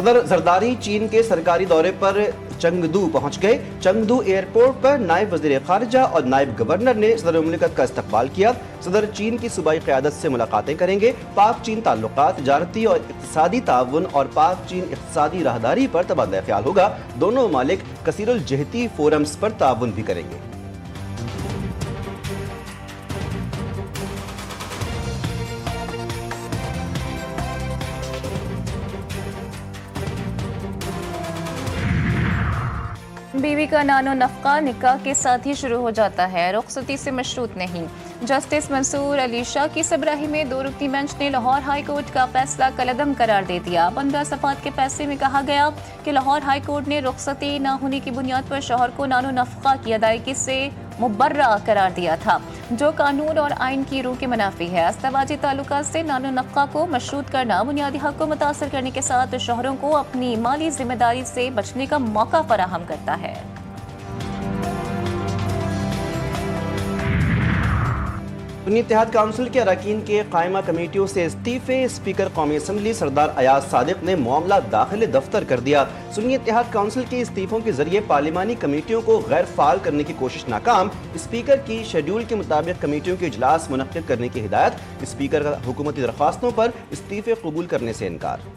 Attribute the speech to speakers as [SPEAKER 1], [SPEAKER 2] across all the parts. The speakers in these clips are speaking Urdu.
[SPEAKER 1] صدر زرداری چین کے سرکاری دورے پر چنگدو پہنچ گئے۔ چنگدو ایئرپورٹ پر نائب وزیر خارجہ اور نائب گورنر نے صدر مملکت کا استقبال کیا۔ صدر چین کی صوبائی قیادت سے ملاقاتیں کریں گے۔ پاک چین تعلقات، تجارتی اور اقتصادی تعاون اور پاک چین اقتصادی راہداری پر تبادلہ خیال ہوگا۔ دونوں ممالک کثیر الجہتی فورمز پر تعاون بھی کریں گے۔
[SPEAKER 2] بیوی کا نانو نفقہ نکاح کے ساتھ ہی شروع ہو جاتا ہے، رخصتی سے مشروط نہیں۔ جسٹس منصور علی شاہ کی سربراہی میں 2 رکنی بینچ نے لاہور ہائی کورٹ کا فیصلہ کالعدم قرار دے دیا۔ 15 صفحات کے فیصلے میں کہا گیا کہ لاہور ہائی کورٹ نے رخصتی نہ ہونے کی بنیاد پر شوہر کو نانو نفقہ کی ادائیگی سے مبرہ قرار دیا تھا، جو قانون اور آئین کی روح کے منافی ہے۔ ازدواجی تعلقات سے نانو نفقہ کو مشروط کرنا بنیادی حق کو متاثر کرنے کے ساتھ شوہروں کو اپنی مالی ذمہ داری سے بچنے کا موقع فراہم کرتا ہے۔
[SPEAKER 1] سنی اتحاد کونسل کے اراکین کے قائمہ کمیٹیوں سے استعفے۔ اسپیکر قومی اسمبلی سردار ایاز صادق نے معاملہ داخل دفتر کر دیا۔ سنی اتحاد کونسل کے استعفوں کے ذریعے پارلیمانی کمیٹیوں کو غیر فعال کرنے کی کوشش ناکام۔ اسپیکر کی شیڈول کے مطابق کمیٹیوں کے اجلاس منعقد کرنے کی ہدایت۔ اسپیکر کا حکومتی درخواستوں پر استعفے قبول کرنے سے انکار۔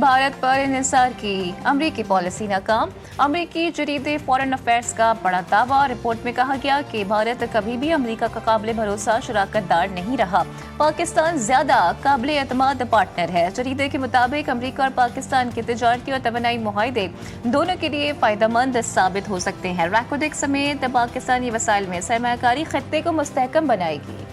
[SPEAKER 2] بھارت پر انحصار کی امریکی پالیسی ناکام۔ امریکی جریدے فارن افیئرز کا بڑا دعویٰ۔ رپورٹ میں کہا گیا کہ بھارت کبھی بھی امریکہ کا قابل بھروسہ شراکت دار نہیں رہا۔ پاکستان زیادہ قابل اعتماد پارٹنر ہے۔ جریدے کے مطابق امریکہ اور پاکستان کے تجارتی اور توانائی معاہدے دونوں کے لیے فائدہ مند ثابت ہو سکتے ہیں۔ ریکوڈک سمیت پاکستانی وسائل میں سرمایہ کاری خطے کو مستحکم بنائے گی۔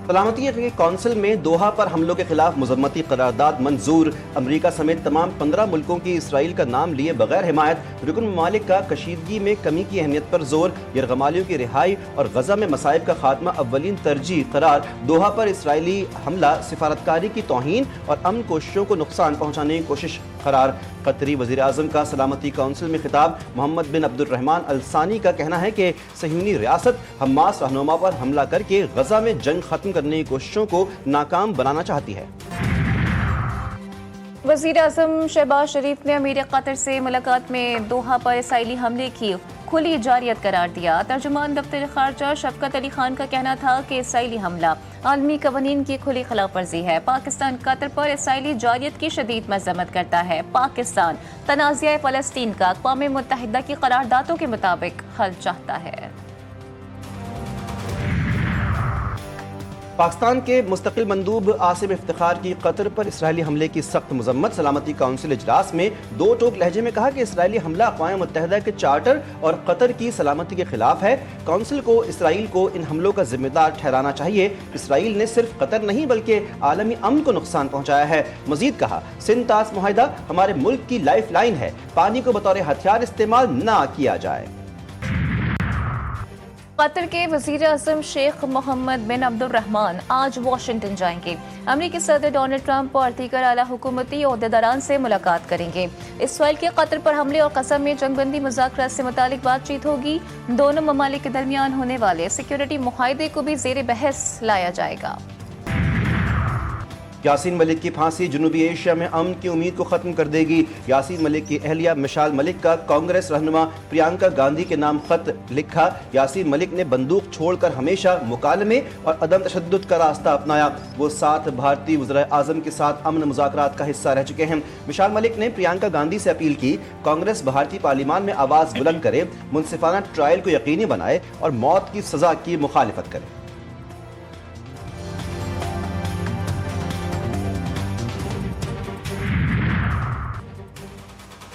[SPEAKER 1] سلامتی کی کونسل میں دوحہ پر حملوں کے خلاف مذمتی قرارداد منظور۔ امریکہ سمیت تمام 15 ملکوں کی اسرائیل کا نام لیے بغیر حمایت۔ رکن ممالک کا کشیدگی میں کمی کی اہمیت پر زور۔ یرغمالیوں کی رہائی اور غزہ میں مصائب کا خاتمہ اولین ترجیح قرار۔ دوحہ پر اسرائیلی حملہ سفارتکاری کی توہین اور امن کوششوں کو نقصان پہنچانے کی کوشش قرار۔ قطری وزیر اعظم کا سلامتی کونسل میں خطاب۔ محمد بن عبد الرحمن الثانی کا کہنا ہے کہ صہیونی ریاست حماس رہنما پر حملہ کر کے غزہ میں جنگ ختم کرنے کی کوششوں کو ناکام بنانا چاہتی ہے۔
[SPEAKER 2] وزیر اعظم شہباز شریف نے امیر قطر سے ملاقات میں دوحہ پر اسرائیلی حملے کی کھلی جارحیت قرار دیا۔ ترجمان دفتر خارجہ شفقت علی خان کا کہنا تھا کہ اسرائیلی حملہ عالمی قوانین کی کھلی خلاف ورزی ہے۔ پاکستان قطر پر اسرائیلی جارحیت کی شدید مذمت کرتا ہے۔ پاکستان تنازع فلسطین کا اقوام متحدہ کی قراردادوں کے مطابق حل چاہتا ہے۔
[SPEAKER 1] پاکستان کے مستقل مندوب عاصم افتخار کی قطر پر اسرائیلی حملے کی سخت مذمت۔ سلامتی کونسل اجلاس میں 2 ٹوک لہجے میں کہا کہ اسرائیلی حملہ اقوام متحدہ کے چارٹر اور قطر کی سلامتی کے خلاف ہے۔ کونسل کو اسرائیل کو ان حملوں کا ذمہ دار ٹھہرانا چاہیے۔ اسرائیل نے صرف قطر نہیں بلکہ عالمی امن کو نقصان پہنچایا ہے۔ مزید کہا، سندھ طاس معاہدہ ہمارے ملک کی لائف لائن ہے، پانی کو بطور ہتھیار استعمال نہ کیا جائے۔
[SPEAKER 2] قطر کے وزیر اعظم شیخ محمد بن عبد الرحمن آج واشنگٹن جائیں گے۔ امریکی صدر ڈونلڈ ٹرمپ اور دیگر اعلیٰ حکومتی عہدیداران سے ملاقات کریں گے۔ اسرائیل کے قطر پر حملے اور قسم میں جنگ بندی مذاکرات سے متعلق بات چیت ہوگی۔ دونوں ممالک کے درمیان ہونے والے سیکیورٹی معاہدے کو بھی زیر بحث لایا جائے گا۔
[SPEAKER 1] یاسین ملک کی پھانسی جنوبی ایشیا میں امن کی امید کو ختم کر دے گی۔ یاسین ملک کی اہلیہ مشال ملک کا کانگریس رہنما پرینکا گاندھی کے نام خط لکھا۔ یاسین ملک نے بندوق چھوڑ کر ہمیشہ مکالمے اور عدم تشدد کا راستہ اپنایا۔ وہ 7 بھارتی وزراء اعظم کے ساتھ امن مذاکرات کا حصہ رہ چکے ہیں۔ مشال ملک نے پرینکا گاندھی سے اپیل کی کانگریس بھارتی پارلیمان میں آواز بلند کرے، منصفانہ ٹرائل کو یقینی بنائے اور موت کی سزا کی مخالفت کرے۔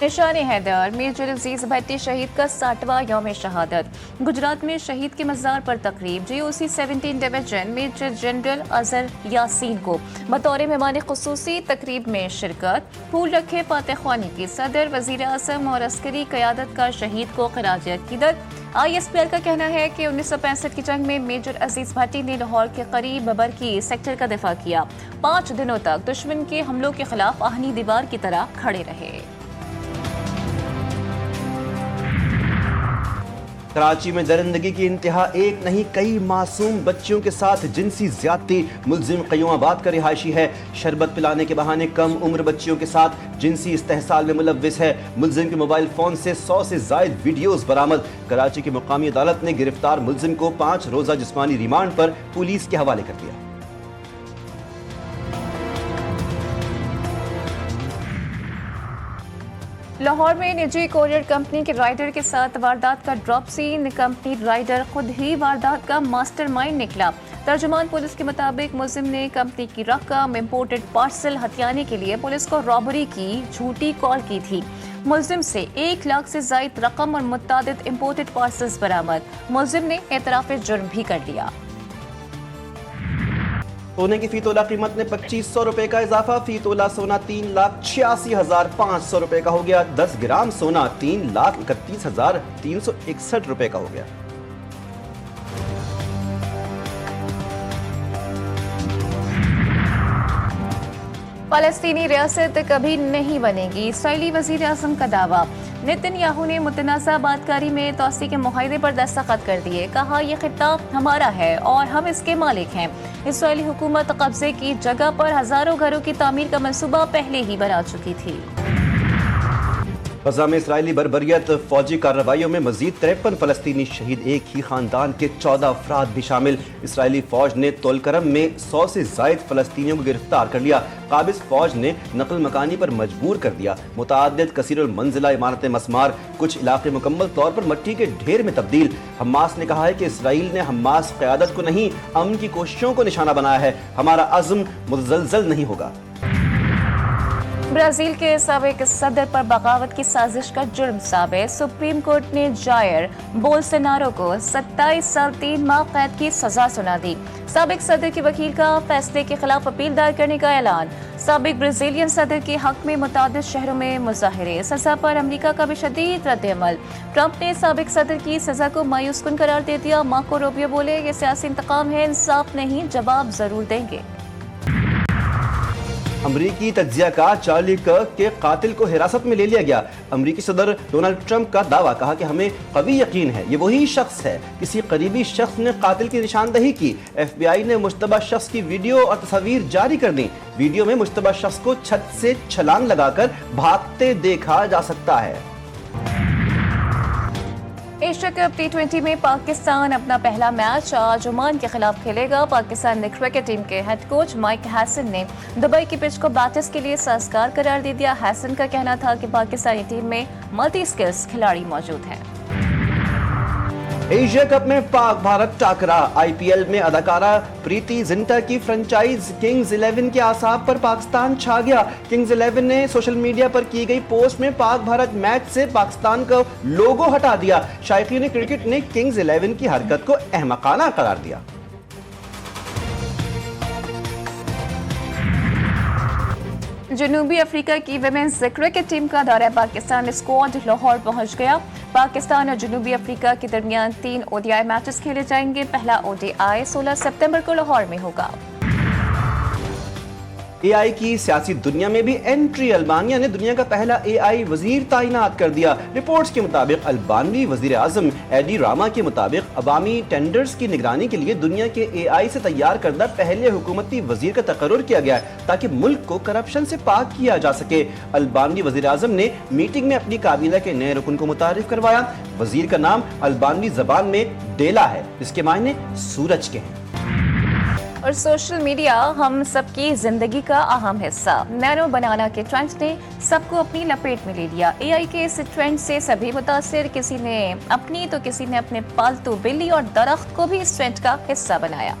[SPEAKER 2] نشان حیدر میجر عزیز بھٹی شہید کا 60واں یوم شہادت۔ گجرات میں شہید کے مزار پر تقریب۔ GOC 17 division major general Azhar Yasin کو بطور مہمان خصوصی تقریب میں شرکت۔ پھول رکھے فاتح خوانی کی صدر، وزیر اعظم اور عسکری قیادت کا شہید کو خراج عقیدت۔ ISPL کا کہنا ہے کہ 1965 کی جنگ میں میجر عزیز بھٹی نے لاہور کے قریب برقی سیکٹر کا دفاع کیا۔ 5 دنوں تک دشمن کے حملوں کے خلاف آہنی دیوار کی طرح کھڑے رہے۔
[SPEAKER 1] کراچی میں درندگی کی انتہا، ایک نہیں کئی معصوم بچیوں کے ساتھ جنسی زیادتی، ملزم قیوم آباد کا رہائشی ہے، شربت پلانے کے بہانے کم عمر بچیوں کے ساتھ جنسی استحصال میں ملوث ہے، ملزم کے موبائل فون سے 100 سے زائد ویڈیوز برآمد، کراچی کی مقامی عدالت نے گرفتار ملزم کو 5 روزہ جسمانی ریمانڈ پر پولیس کے حوالے کر دیا۔
[SPEAKER 2] لاہور میں نجی کوریئر کمپنی کے رائڈر کے ساتھ واردات کا ڈراپ سین، کمپنی رائڈر خود ہی واردات کا ماسٹر مائنڈ نکلا۔ ترجمان پولیس کے مطابق ملزم نے کمپنی کی رقم امپورٹڈ پارسل ہتھیانے کے لیے پولیس کو رابری کی جھوٹی کال کی تھی۔ ملزم سے 1 لاکھ سے زائد رقم اور متعدد امپورٹڈ پارسلز برآمد۔ ملزم نے اعتراف جرم بھی کر لیا۔
[SPEAKER 1] سونے کی فی تولہ قیمت میں 2500 روپے کا اضافہ، فی تولہ سونا 3,86,500 روپے کا ہو گیا، 10 گرام سونا 3,31,361 روپے کا ہو گیا۔
[SPEAKER 2] فلسطینی ریاست کبھی نہیں بنے گی، اسرائیلی وزیر اعظم کا دعویٰ۔ نتن یاہو نے متنازع آبادکاری میں توسیع کے معاہدے پر دستخط کر دیے، کہا یہ خطہ ہمارا ہے اور ہم اس کے مالک ہیں۔ اسرائیلی حکومت قبضے کی جگہ پر ہزاروں گھروں کی تعمیر کا منصوبہ پہلے ہی بنا چکی تھی۔
[SPEAKER 1] غزہ میں اسرائیلی بربریت، فوجی کارروائیوں میں مزید 53 فلسطینی شہید، ایک ہی خاندان کے 14 افراد بھی شامل۔ اسرائیلی فوج نے طولکرم میں 100 سے زائد فلسطینیوں کو گرفتار کر لیا، قابض فوج نے نقل مکانی پر مجبور کر دیا، متعدد کثیر المنزلہ عمارتیں مسمار، کچھ علاقے مکمل طور پر مٹی کے ڈھیر میں تبدیل۔ حماس نے کہا ہے کہ اسرائیل نے حماس قیادت کو نہیں، امن کی کوششوں کو نشانہ بنایا ہے، ہمارا عزم متزلزل نہیں ہوگا۔
[SPEAKER 2] برازیل کے سابق صدر پر بغاوت کی سازش کا جرم ثابت، سپریم کورٹ نے جائر بولسونارو کو 27 سال 3 ماہ قید کی سزا سنا دی۔ سابق صدر کے وکیل کا فیصلے کے خلاف اپیل دائر کرنے کا اعلان۔ سابق برازیلین صدر کے حق میں متعدد شہروں میں مظاہرے، سزا پر امریکہ کا بھی شدید رد عمل۔ ٹرمپ نے سابق صدر کی سزا کو مایوس کن قرار دے دیا، مارکو روبیو بولے یہ سیاسی انتقام ہے، انصاف نہیں، جواب ضرور دیں گے۔
[SPEAKER 1] امریکی تجزیہ کار چارلی کرک کے قاتل کو حراست میں لے لیا گیا۔ امریکی صدر ڈونلڈ ٹرمپ کا دعویٰ، کہا کہ ہمیں قوی یقین ہے یہ وہی شخص ہے، کسی قریبی شخص نے قاتل کی نشاندہی کی۔ ایف بی آئی نے مشتبہ شخص کی ویڈیو اور تصاویر جاری کر دیں۔ ویڈیو میں مشتبہ شخص کو چھت سے چھلانگ لگا کر بھاگتے دیکھا جا سکتا ہے۔
[SPEAKER 2] ایشیا کپ T20 میں پاکستان اپنا پہلا میچ آج عمان کے خلاف کھیلے گا۔ پاکستان کرکٹ ٹیم کے ہیڈ کوچ مائک ہیسن نے دبئی کی پچ کو بیٹرز کے لیے سازگار قرار دے دیا۔ ہیسن کا کہنا تھا کہ پاکستانی ٹیم میں ملٹی سکلز کھلاڑی موجود ہیں۔
[SPEAKER 1] ایشیا کپ میں پاک بھارت ٹاکرا، آئی پی ایل میں اداکارہ پریتی زنٹا کی فرنچائز کنگز 11 کے اعصاب پر پاکستان چھا گیا۔ کنگز 11 نے سوشل میڈیا پر کی گئی پوسٹ میں پاک بھارت میچ سے پاکستان کا لوگو ہٹا دیا۔ شائقین کرکٹ نے کنگز 11 کی حرکت کو احمقانہ قرار دیا۔
[SPEAKER 2] جنوبی افریقہ کی ویمنز کرکٹ ٹیم کا دورہ پاکستان اسکواڈ لاہور پہنچ گیا۔ پاکستان اور جنوبی افریقہ کے درمیان 3 ODI میچز کھیلے جائیں گے۔ پہلا ODI 16 ستمبر کو لاہور میں ہوگا۔
[SPEAKER 1] اے آئی کی سیاسی دنیا میں بھی انٹری، البانیہ نے دنیا کا پہلا اے آئی وزیر تعینات کر دیا۔ رپورٹس کے مطابق البانوی وزیر اعظم ایڈی راما کے مطابق عوامی ٹینڈرز کی نگرانی کے لیے دنیا کے اے آئی سے تیار کردہ پہلے حکومتی وزیر کا تقرر کیا گیا ہے تاکہ ملک کو کرپشن سے پاک کیا جا سکے۔ البانوی وزیر اعظم نے میٹنگ میں اپنی کابینہ کے نئے رکن کو متعارف کروایا۔ وزیر کا نام البانوی زبان میں ڈیلا ہے، جس کے معنی سورج کے ہیں۔
[SPEAKER 2] اور سوشل میڈیا ہم سب کی زندگی کا اہم حصہ۔ نینو بنانا کے ٹرینڈ نے سب کو اپنی لپیٹ میں لے لیا۔ اے آئی کے اس ٹرینڈ سے سبھی متاثر، کسی نے اپنی تو کسی نے اپنے پالتو بلی اور درخت کو بھی اس ٹرینڈ کا حصہ بنایا۔